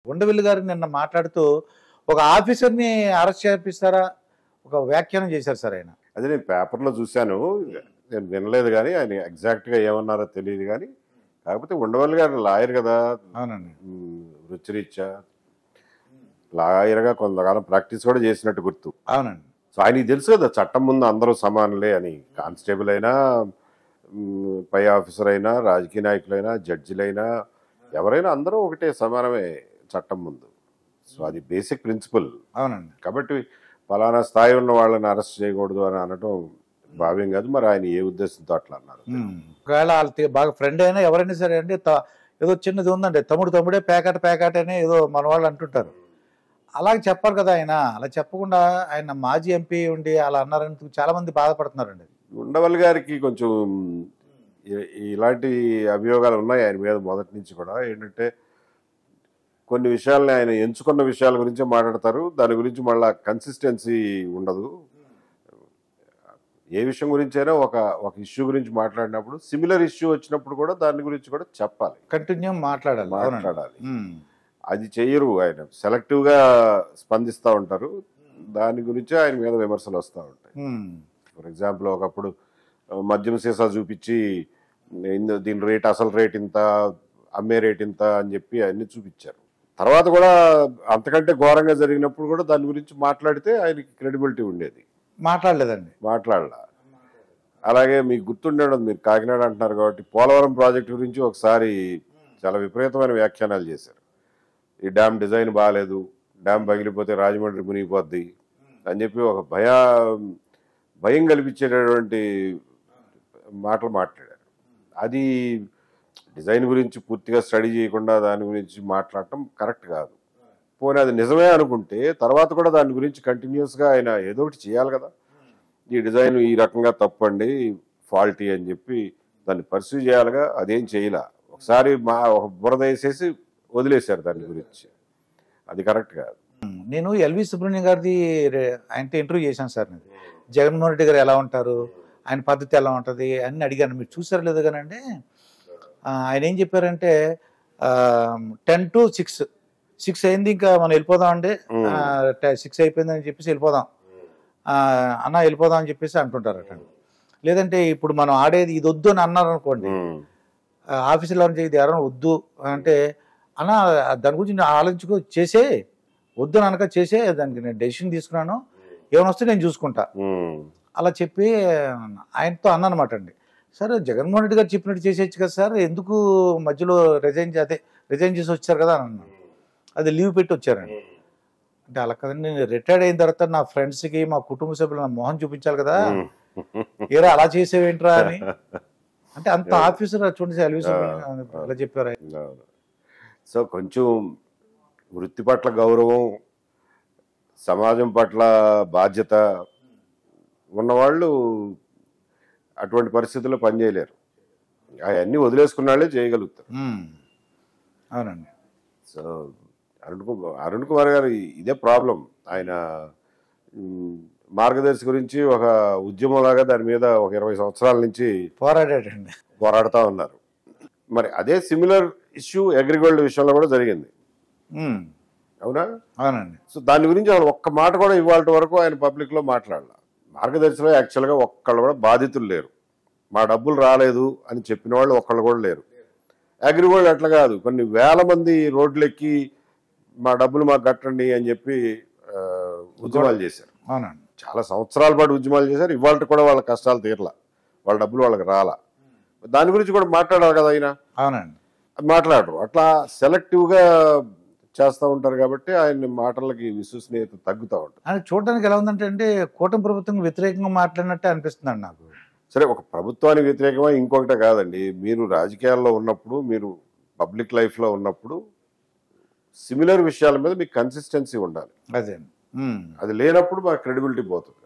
ఉండవెల్లి గారు నిన్న మాట్లాడుతూ ఒక ఆఫీసర్‌ని అరెస్ట్ చేపిస్తారా? ఒక వ్యాఖ్యానం చేశారు సార్ ఆయన. అదే నేను పేపర్‌లో చూసాను. నేను వినలేదు గానీ, ఆయన ఎగ్జాక్ట్‌గా ఏమన్నారో తెలీదు గానీ, కాకపోతే ఉండవల్లి గారు లాయర్ గదా! అవునండి. వృత్తిరీత్యా లాయర్‌గా కొంతకాలం ప్రాక్టీస్ కూడా చేసినట్టు గుర్తు. అవునండి. సో, ఆయనకి తెలుసు కదా! చట్టం ముందు అందరూ సమానులే అని. కానిస్టేబుల్ అయినా, పై ఆఫీసర్ అయినా, రాజకీయ నాయకులైనా, జడ్జిలైనా ఎవరైనా అందరూ ఒకటే సమానమే చట్టం ముందు. సో, అది బేసిక్ ప్రిన్సిపల్. అవునండి. కాబట్టి పలానా స్థాయి ఉన్న వాళ్ళని అరెస్ట్ చేయకూడదు అని అనడం భావ్యం కాదు. మరి ఆయన ఏ ఉద్దేశంతో అట్లా అన్నారు? ఒకవేళ ఆళ్ళ బాగా ఫ్రెండ్ అయినా ఎవరైనా సరే అండి ఏదో చిన్నది ఉందండి. తమ్ముడే పేకాట అని ఏదో మన వాళ్ళు అంటుంటారు. అలాగే చెప్పాలి కదా ఆయన. అలా చెప్పకుండా ఆయన మాజీ ఎంపీ ఉండి అలా అన్నారని చాలా మంది బాధపడుతున్నారండి. ఉండవల్లి గారికి కొంచెం ఇలాంటి అభియోగాలు ఉన్నాయి ఆయన మీద మొదటి నుంచి కూడా. ఏంటంటే కొన్ని విషయాలని ఆయన ఎంచుకున్న విషయాల గురించే మాట్లాడతారు. దాని గురించి మళ్ళా కన్సిస్టెన్సీ ఉండదు. ఏ విషయం గురించైనా ఒక ఇష్యూ గురించి మాట్లాడినప్పుడు సిమిలర్ ఇష్యూ వచ్చినప్పుడు కూడా దాని గురించి కూడా చెప్పాలి, కంటిన్యూ మాట్లాడాలి. అది చెయ్యరు. ఆయన సెలెక్టివ్గా స్పందిస్తూ ఉంటారు. దాని గురించే ఆయన మీద విమర్శలు వస్తూ ఉంటాయి. ఫర్ ఎగ్జాంపుల్ ఒకప్పుడు మద్యం సీసా చూపించి దీని రేట్ అసలు రేట్ ఇంత, అమ్మే రేట్ ఇంత అని చెప్పి అన్ని చూపించారు. తర్వాత కూడా అంతకంటే ఘోరంగా జరిగినప్పుడు కూడా దాని గురించి మాట్లాడితే ఆయనకి క్రెడిబిలిటీ ఉండేది. మాట్లాడలా. అలాగే మీకు గుర్తుండడం, మీరు కాకినాడ అంటున్నారు కాబట్టి పోలవరం ప్రాజెక్టు గురించి ఒకసారి చాలా విపరీతమైన వ్యాఖ్యానాలు చేశారు. ఈ డ్యామ్ డిజైన్ బాగాలేదు, డ్యామ్ పగిలిపోతే రాజమండ్రి మునిగిపోద్ది అని చెప్పి ఒక భయం కల్పించేటటువంటి మాటలు మాట్లాడారు. అది డిజైన్ గురించి పూర్తిగా స్టడీ చేయకుండా దాని గురించి మాట్లాడటం కరెక్ట్ కాదు. పోనీ అది నిజమే అనుకుంటే తర్వాత కూడా దాని గురించి కంటిన్యూస్గా ఆయన ఏదో ఒకటి చేయాలి కదా. ఈ డిజైన్ ఈ రకంగా తప్పండి, ఫాల్టీ అని చెప్పి దాన్ని పర్సూ చేయాలిగా. అదేం చేయలే. ఒకసారి ఒక బురద వేసేసి వదిలేశారు దాని గురించి. అది కరెక్ట్ కాదు. నేను ఎల్వి సుబ్రహ్మణ్యం గారిది ఆయనతో ఇంటర్వ్యూ చేశాను సార్. నేను జగన్మోహన్ రెడ్డి గారు ఎలా ఉంటారు, ఆయన పద్ధతి ఎలా ఉంటుంది అని అడిగాను. మీరు చూసారు లేదు కానండి. ఆయన ఏం చెప్పారంటే 10 to 6 అయింది, ఇంకా మనం వెళ్ళిపోదాం అండి, 6 అయిపోయిందని చెప్పేసి వెళ్ళిపోదాం అన్న, వెళ్ళిపోదాం అని చెప్పేసి అంటుంటారట. లేదంటే ఇప్పుడు మనం ఆడేది ఇది వద్దు అని అన్నారు అనుకోండి, ఆఫీసులో ఇది ఎవరైనా వద్దు అంటే, అన్న దాని గురించి నేను ఆలోచించుకో, చేసే వద్దు అనక చేసే, దానికి నేను డెసిషన్ తీసుకున్నాను, ఏమైనా వస్తే నేను చూసుకుంటా అలా చెప్పి ఆయనతో అన్నమాట అండి. సార్ జగన్మోహన్ రెడ్డి గారు చెప్పినట్టు చేసేయచ్చు కదా సార్, ఎందుకు మధ్యలో రిజైన్ చేసి వచ్చారు కదా అని అన్నాను. అది లీవ్ పెట్టి వచ్చారండి. అంటే అలా కదండి, నేను రిటైర్డ్ అయిన తర్వాత నా ఫ్రెండ్స్కి, మా కుటుంబ సభ్యులు నా మొహం చూపించాలి కదా, ఏరా అలా చేసేవేంట్రా అని. అంటే అంత ఆఫీసర్ చూడండి అలా చెప్పారు. సో కొంచెం వృత్తి పట్ల గౌరవం, సమాజం పట్ల బాధ్యత ఉన్నవాళ్ళు అటువంటి పరిస్థితుల్లో పనిచేయలేరు. అవన్నీ వదిలేసుకున్న వాళ్ళే చేయగలుగుతారు. అవునండి. సో అరుణ్ కుమార్ గారు ఇదే ప్రాబ్లం. ఆయన మార్గదర్శి గురించి ఒక ఉద్యమంలాగా దాని మీద ఒక 20 సంవత్సరాల నుంచి పోరాడుతూ ఉన్నారు. మరి అదే సిమిలర్ ఇష్యూ అగ్రిగోల్డ్ విషయంలో కూడా జరిగింది. అవునా? అవునండి. సో దాని గురించి ఆయన ఒక్క మాట కూడా ఇవాళ వరకు ఆయన పబ్లిక్లో మాట్లాడాల. మార్గదర్శిలో యాక్చువల్గా ఒక్కళ్ళు కూడా బాధితులు లేరు. మా డబ్బులు రాలేదు అని చెప్పిన వాళ్ళు ఒక్కళ్ళు కూడా లేరు. అగ్రిగోల్డ్ అట్లా కాదు, కొన్ని వేల మంది రోడ్లెక్కి మా డబ్బులు మాకు కట్టండి అని చెప్పి ఉద్యమాలు చేశారు. అవునండి. చాలా సంవత్సరాల పాటు ఉద్యమాలు చేశారు. ఇవాళ కూడా వాళ్ళ కష్టాలు తీరలా, వాళ్ళ డబ్బులు వాళ్ళకి రాలా. దాని గురించి కూడా మాట్లాడాలి కదా ఆయన. అవునండి. మాట్లాడరు. అట్లా సెలెక్టివ్గా చేస్తూ ఉంటారు కాబట్టి ఆయన మాటలకి విశ్వసనీయత తగ్గుతూ ఉంటుంది. అది చూడడానికి ఎలా ఉందంటే అంటే కూటమి ప్రభుత్వం వ్యతిరేకంగా మాట్లాడినట్టే అనిపిస్తుందండి నాకు. సరే, ఒక ప్రభుత్వానికి వ్యతిరేకమా ఇంకొకటే కాదండి. మీరు రాజకీయాల్లో ఉన్నప్పుడు, మీరు పబ్లిక్ లైఫ్లో ఉన్నప్పుడు సిమిలర్ విషయాల మీద మీకు కన్సిస్టెన్సీ ఉండాలి. అదే అది లేనప్పుడు మా క్రెడిబిలిటీ పోతుంది.